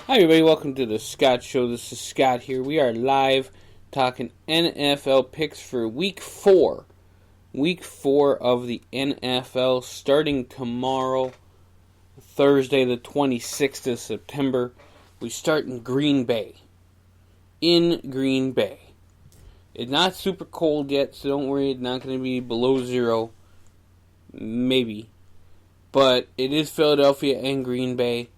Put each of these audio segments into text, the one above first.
Hi everybody, welcome to the Scott Show. This is Scott here. We are live talking NFL picks for week 4. Week 4 of the NFL starting tomorrow, Thursday the 26th of September. We start in Green Bay. In Green Bay. It's not super cold yet, so don't worry, it's not going to be below zero. Maybe. But it is Philadelphia and Green Bay.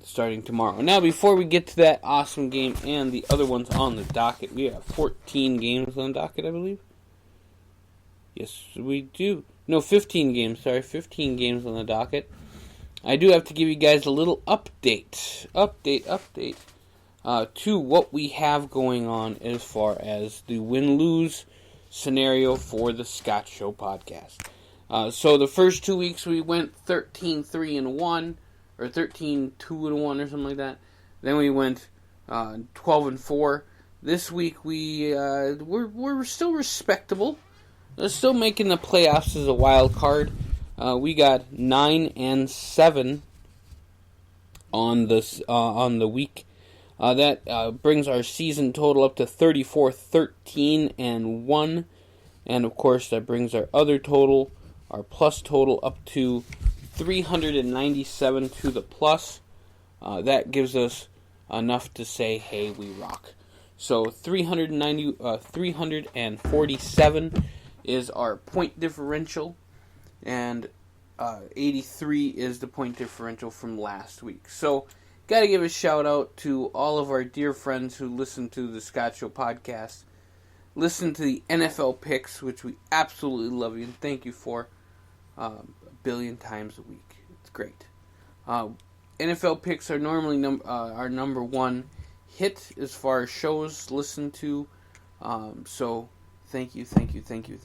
Starting tomorrow. Now, before we get to that awesome game and the other ones on the docket, we have 14 games on the docket, I believe. Yes, we do. No, 15 games, sorry. 15 games on the docket. I do have to give you guys a little update to what we have going on as far as the win-lose scenario for the Scott Show podcast. So the first 2 weeks we went 13-3-1. Or 13-2-1 or something like that. Then we went 12-4. This week we're still respectable. We're still making the playoffs as a wild card. We got 9-7 on the week. That brings our season total up to 34-13-1, and of course that brings our other total, our plus total, up to 397 to the plus. That gives us enough to say, hey, we rock. So 347 is our point differential, and 83 is the point differential from last week. So, got to give a shout out to all of our dear friends who listen to the Scott Show podcast. Listen to the NFL picks, which we absolutely love you and thank you for. Billion times a week. It's great. NFL picks are normally our number one hit as far as shows listened to. So thank you, and thank you.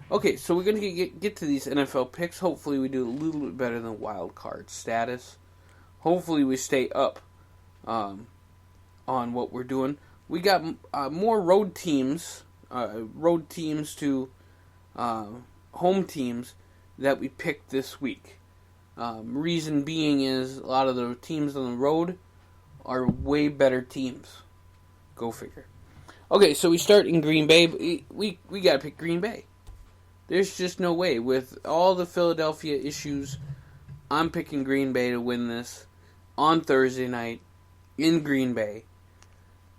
Okay, so we're going to get to these NFL picks. Hopefully we do a little bit better than wild card status. Hopefully we stay up on what we're doing. We got more road teams to home teams that we picked this week. Reason being is a lot of the teams on the road are way better teams. Go figure. Okay, so we start in Green Bay. We gotta pick Green Bay. There's just no way. With all the Philadelphia issues, I'm picking Green Bay to win this on Thursday night in Green Bay.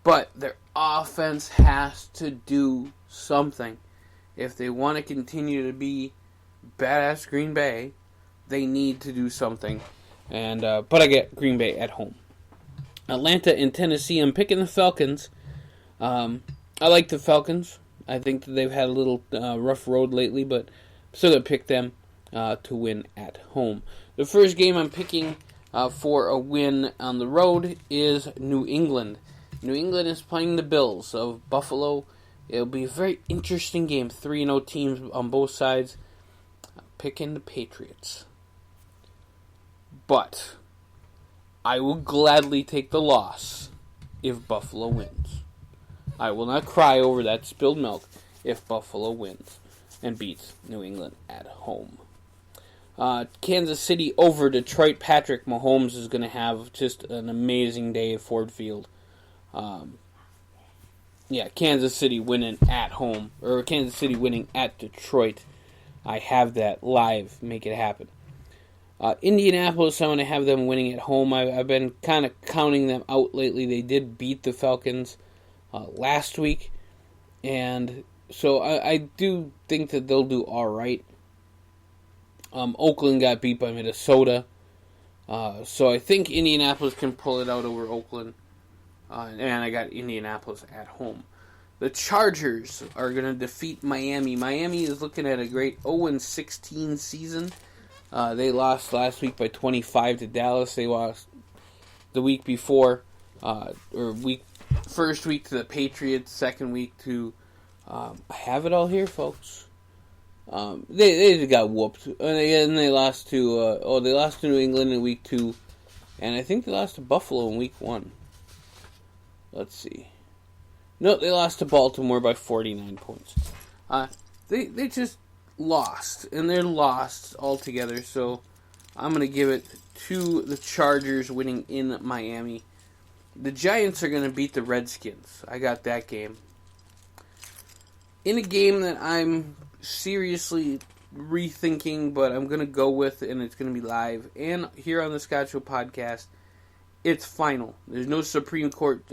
But their offense has to do something. If they want to continue to be badass Green Bay, they need to do something. And but I get Green Bay at home. Atlanta and Tennessee, I'm picking the Falcons. I like the Falcons. I think that they've had a little rough road lately, but I'm still going to pick them to win at home. The first game I'm picking for a win on the road is New England. New England is playing the Bills of Buffalo. It'll be a very interesting game. 3-0 teams on both sides. Picking the Patriots. But I will gladly take the loss if Buffalo wins. I will not cry over that spilled milk if Buffalo wins and beats New England at home. Kansas City over Detroit. Patrick Mahomes is going to have just an amazing day at Ford Field. Kansas City winning at home, or Kansas City winning at Detroit. I have that live. Make it happen. Indianapolis, I'm going to have them winning at home. I've been kind of counting them out lately. They did beat the Falcons last week, and so I do think that they'll do all right. Oakland got beat by Minnesota, so I think Indianapolis can pull it out over Oakland. And I got Indianapolis at home. The Chargers are going to defeat Miami. Miami is looking at a great 0-16 season. They lost last week by 25 to Dallas. They lost the week before, first week to the Patriots, second week to, I have it all here, folks. They got whooped. And they lost to, they lost to New England in week 2. And I think they lost to Buffalo in week 1. Let's see. No, they lost to Baltimore by 49 points. They just lost, and they're lost altogether. So I'm going to give it to the Chargers winning in Miami. The Giants are going to beat the Redskins. I got that game. In a game that I'm seriously rethinking, but I'm going to go with, and it's going to be live, and here on the Scott Show podcast, it's final. There's no Supreme Court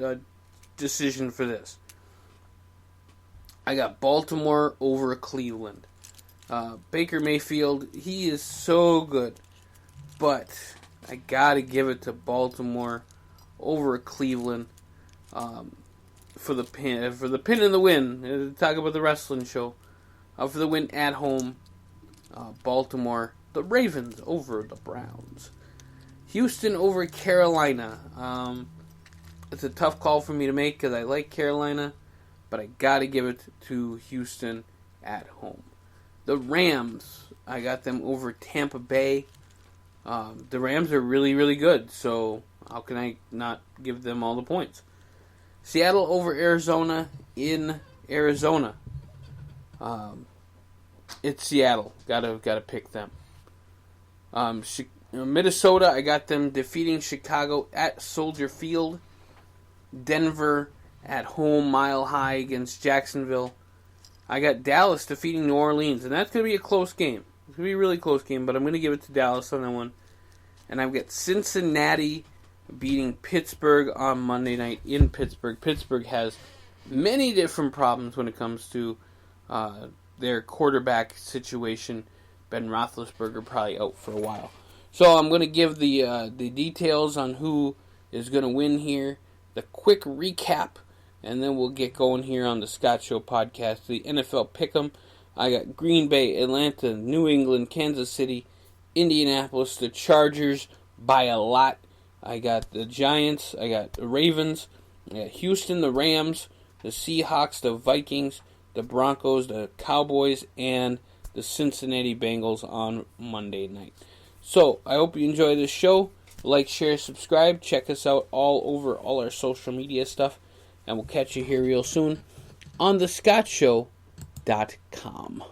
decision for this. I got Baltimore over Cleveland. Baker Mayfield, he is so good, but I got to give it to Baltimore over Cleveland for the pin and the win. Talk about the wrestling show. For the win at home, Baltimore. The Ravens over the Browns. Houston over Carolina. It's a tough call for me to make because I like Carolina, but I got to give it to Houston at home. The Rams, I got them over Tampa Bay. The Rams are really, really good, so how can I not give them all the points? Seattle over Arizona in Arizona. It's Seattle. Gotta pick them. Minnesota, I got them defeating Chicago at Soldier Field. Denver at home, Mile High against Jacksonville. I got Dallas defeating New Orleans, and that's going to be a close game. It's going to be a really close game, but I'm going to give it to Dallas on that one. And I've got Cincinnati beating Pittsburgh on Monday night in Pittsburgh. Pittsburgh has many different problems when it comes to their quarterback situation. Ben Roethlisberger probably out for a while. So I'm going to give the details on who is going to win here, the quick recap, and then we'll get going here on the Scott Show podcast. The NFL Pick'em. I got Green Bay, Atlanta, New England, Kansas City, Indianapolis, the Chargers by a lot. I got the Giants, I got the Ravens, I got Houston, the Rams, the Seahawks, the Vikings, the Broncos, the Cowboys, and the Cincinnati Bengals on Monday night. So, I hope you enjoy this show. Like, share, subscribe. Check us out all over all our social media stuff. And we'll catch you here real soon on thescottshow.com.